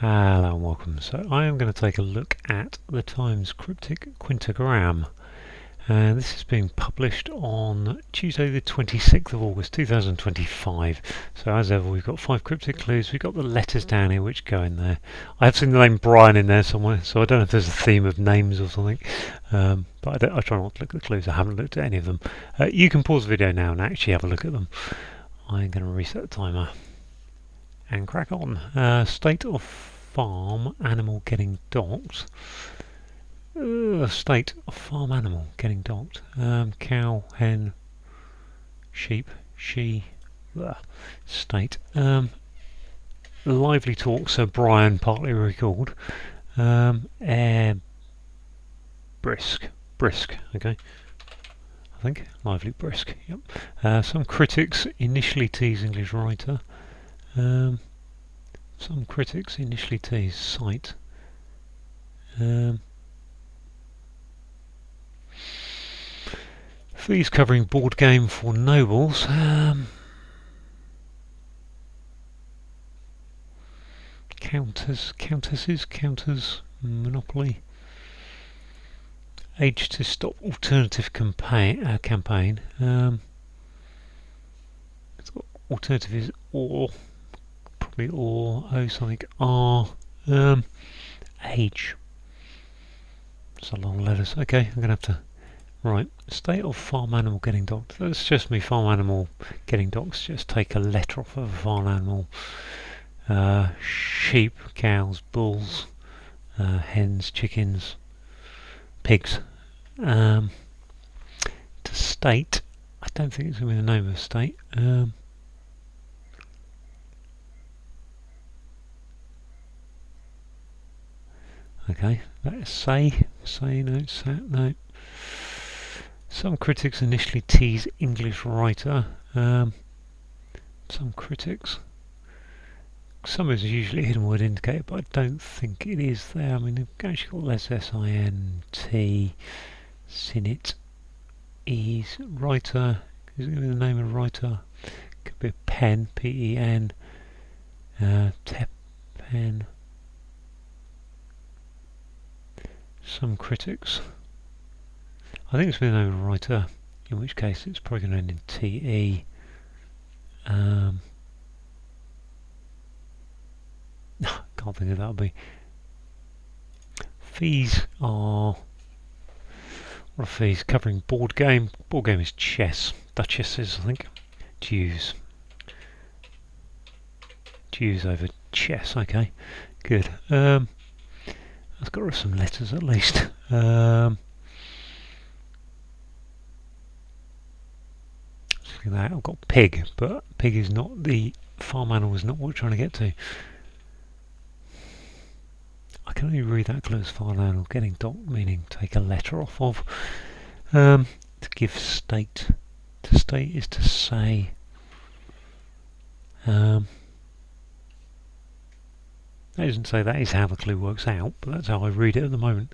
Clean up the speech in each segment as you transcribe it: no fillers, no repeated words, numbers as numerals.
Hello and welcome. So I am going to take a look at the Times Cryptic Quintagram, and this is being published on Tuesday the 26th of August 2025. So as ever, we've got 5 cryptic clues. We've got the letters down here which go in there. I have seen the name Brian in there somewhere, so I don't know if there's a theme of names or something, but I try not to look at the clues. I haven't looked at any of them. You can pause the video now and actually have a look at them. I'm going to reset the timer and crack on. State of farm animal getting docked. State of farm animal getting docked. Cow, hen, sheep, she. State. Lively talk. So Brian partly recalled. Air brisk. Okay. I think lively brisk. Yep. Some critics initially tease English writer. Some critics initially tease sight. Fees covering board game for nobles. Counters, monopoly. Age to stop alternative campaign. Alternative is or. Or something R H. It's a long letters. Okay, I'm gonna have to right. State of farm animal getting docked. That's just me. Farm animal getting docked. Just take a letter off of a farm animal. Sheep, cows, bulls, hens, chickens, pigs. To state. I don't think it's gonna be the name of a state. Okay, let's say no. Some critics initially tease English writer. Some critics. Some is usually a hidden word indicator, but I don't think it is there. I mean, they've actually got less S-I-N-T, Sinit, E's, writer. Is it going to be the name of writer? Could be a pen, P-E-N, pen. Some critics. I think it's been an name writer, in which case it's probably going to end in T-E. Can't think of that would be. Fees are... What are fees? Covering board game. Board game is chess. Duchesses, I think. Dues. Dues over chess, okay. Good. I've got rid of some letters at least. Look at that. I've got pig, but pig is not the farm animal. Is not what we're trying to get to. I can only read that clue as farm animal getting docked, meaning take a letter off of. To give state. To state is to say. That doesn't say that is how the clue works out, but that's how I read it at the moment.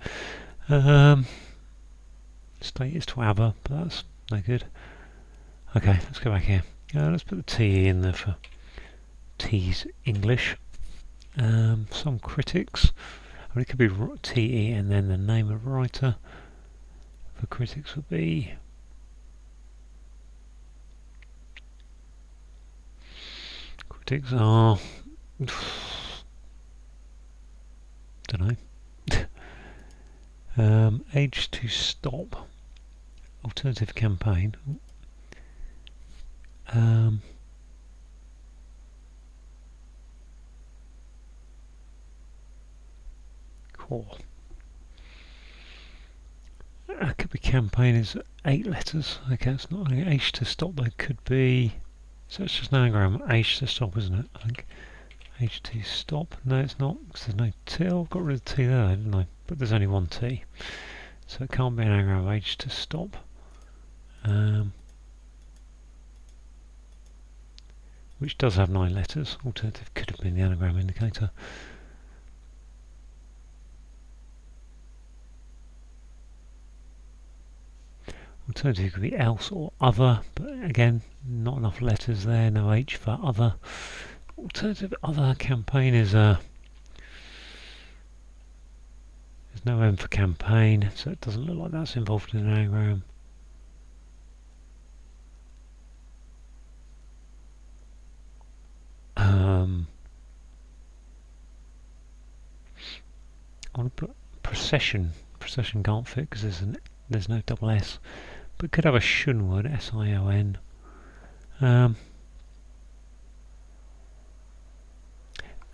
State is to aber, but that's no good. Okay, let's go back here. Let's put the T in there for T's English. Some critics. I mean, it could be T-E and then the name of writer. For critics would be... Critics are... don't know. Age to stop. Alternative campaign. Core. Could be campaign is 8 letters. Okay, it's not H to stop. There could be. So it's just an anagram. H to stop, isn't it? I think. H to stop. No, it's not. Because there's no T. Oh, I've got rid of the T there, didn't I? But there's only one T. So it can't be an anagram of H to stop. Which does have 9 letters. Alternative could have been the anagram indicator. Alternative could be else or other, but again, not enough letters there, no H for other. Alternative other campaign is a There's no M for campaign, so it doesn't look like that's involved in an anagram. I want to put procession. Procession can't fit because there's no double S, but could have a shun word, S-I-O-N.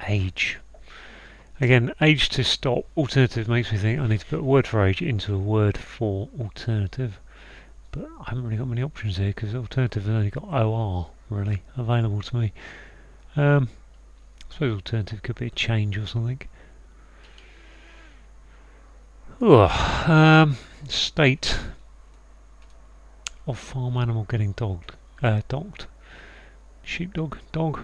Age. Again, age to stop. Alternative makes me think I need to put a word for age into a word for alternative. But I haven't really got many options here because alternative has only got OR really available to me. I suppose alternative could be a change or something. State of farm animal getting docked. Sheepdog, dog.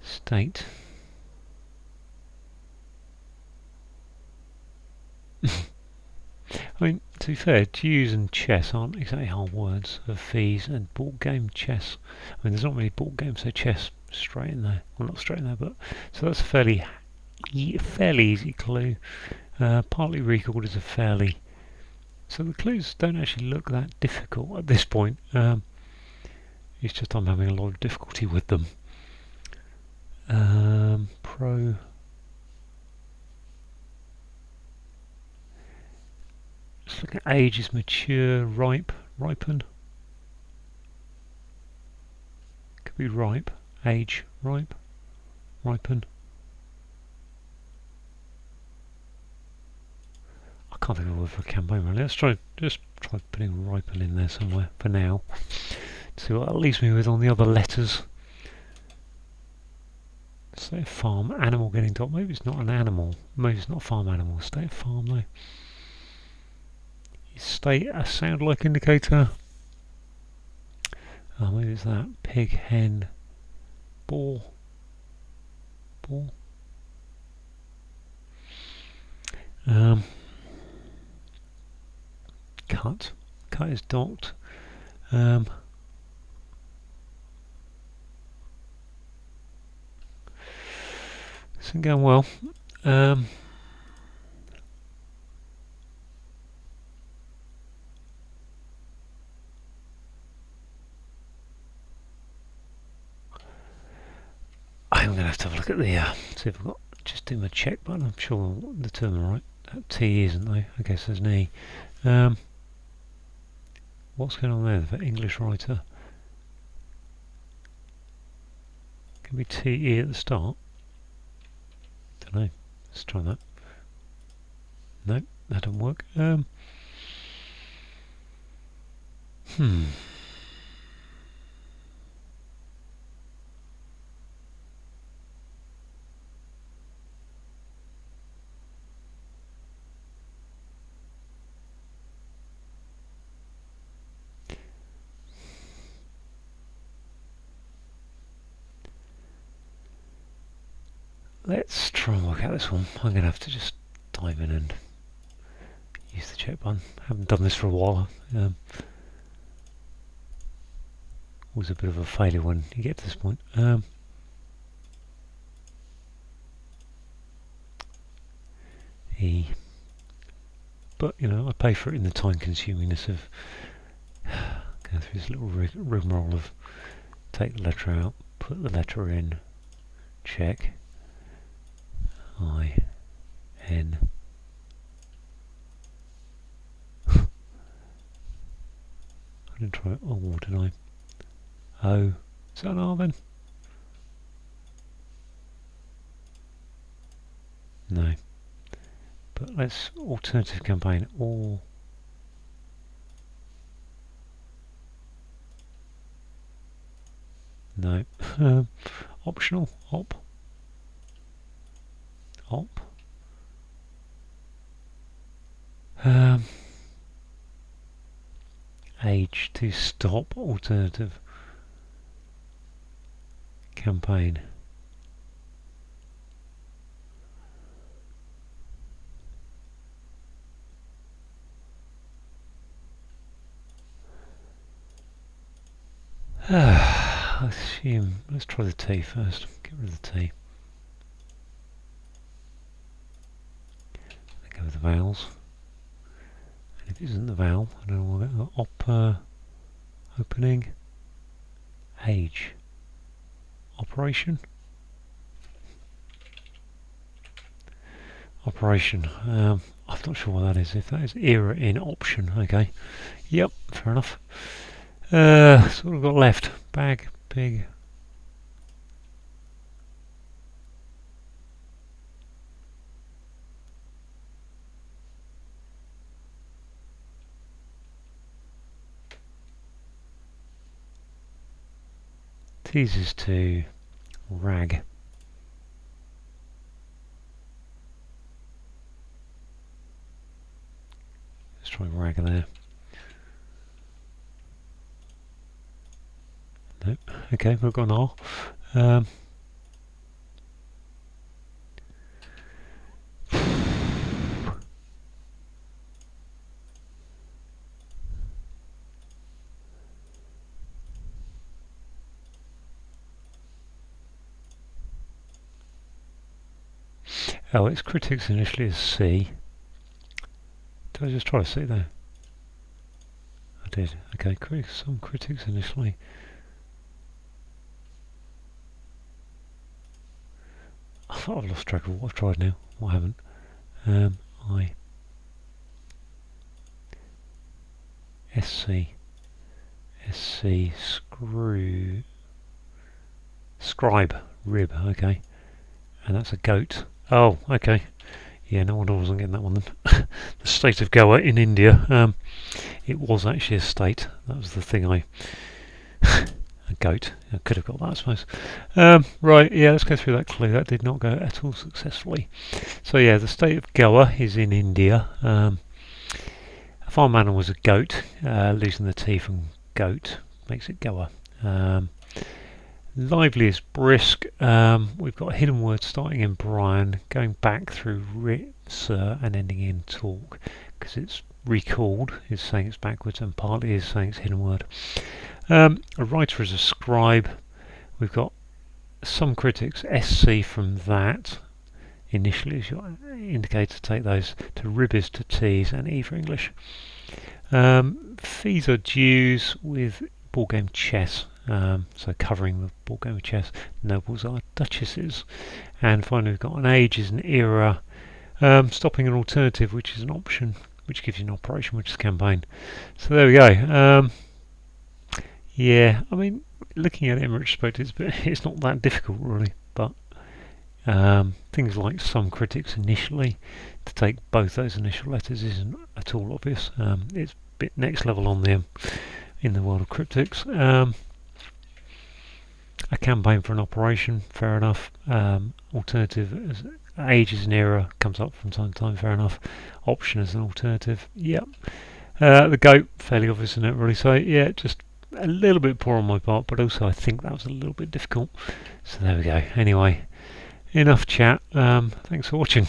State. I mean, to be fair, Jews and chess aren't exactly hard words of fees, and board game chess. I mean, there's not really board games, so chess straight in there. Well, not straight in there, but so that's a fairly easy clue. Partly recalled is a fairly. So the clues don't actually look that difficult at this point. It's just I'm having a lot of difficulty with them. Pro. Just looking at age is mature, ripe, ripen. Could be ripe, age, ripe, ripen. I can't think of a word for a campaign really. Let's try putting ripen in there somewhere for now. See what that leaves me with on the other letters. State of farm, animal getting docked. Maybe it's not an animal. Maybe it's not a farm animal. State of farm though. Is state a sound like indicator? Oh, maybe it's that. Pig, hen, boar. Boar. Cut. Cut is docked. This isn't going well. I'm going to have to have a look at the, see if I've got, just do my check button. I'm sure the term are right. T isn't though, I guess there's an E. What's going on there for English writer? Can be TE at the start? Don't know. Let's try that. Nope, that didn't work. Let's try and work out this one. I'm going to have to just dive in and use the check button. I haven't done this for a while. Always a bit of a failure when you get to this point. E. But, you know, I pay for it in the time-consumingness of going through this little rigmarole of take the letter out, put the letter in, check, I, N. I didn't try it. Oh, did I? O. Is that an R then? No. But let's alternative campaign. Or no. Optional. Op. Age to stop alternative campaign. I assume, let's try the T first. Get rid of the T. Then go with the vowels. And if it isn't the vowel, I don't know what that opening, age, operation. Operation. I'm not sure what that is. If that is era in option, okay. Yep, fair enough. So what have we got left? Bag, big. Teases to rag. Let's try rag there. Nope. Okay, we've got an R. Oh, its critics initially is C. Did I just try to C there? I did. Okay, some critics initially. I thought I've lost track of what I've tried now. What I haven't. SC, scribe, rib, okay. And that's a goat. Oh, okay. Yeah, no wonder I wasn't getting that one then. The state of Goa in India. It was actually a state. That was the thing a goat. I could have got that, I suppose. Right, yeah, let's go through that clue. That did not go at all successfully. So yeah, the state of Goa is in India. A farm animal was a goat. Losing the T from goat makes it Goa. Lively is brisk. We've got a hidden word starting in Brian, going back through writ, sir, and ending in talk, because it's recalled, is saying it's backwards, and partly is saying it's hidden word. A writer is a scribe. We've got some critics, SC from that. Initially, as your indicator, take those to ribbies, to T's, and E for English. Fees are dues with ball game chess. So covering the ball game of chess. Nobles are duchesses. And finally we've got an age is an era. Stopping an alternative, which is an option, which gives you an operation, which is campaign. So there we go. Yeah, I mean, looking at it in retrospect, it's not that difficult really, but things like some critics initially, to take both those initial letters isn't at all obvious. It's a bit next level on them in the world of cryptics. A campaign for an operation, fair enough. Alternative, age is an era, comes up from time to time, fair enough. Option as an alternative, yep. The goat, fairly obvious, isn't it, really? So yeah, just a little bit poor on my part, but also I think that was a little bit difficult. So there we go. Anyway, enough chat. Thanks for watching.